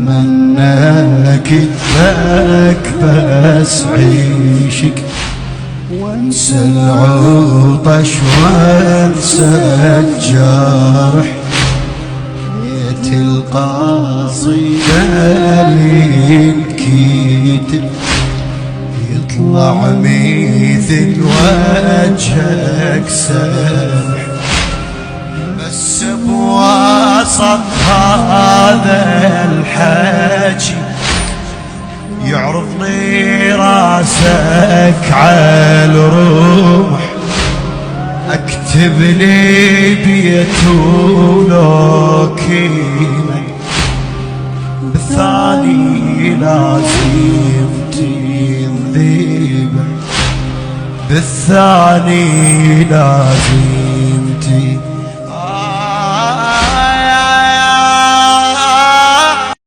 اتمنى كتفك بس عيشك، وانسى العطش وانسى الجرح. بيت القصيدة اللي انكتب يطلع مثل وجهك سمح، بس بوسط هذا الحكي يعرض لي راسك عالرمح. اكتب لي بيت ولوكيمك، بالثاني لازم تنذيبك، بالثاني لازم تنذيبك.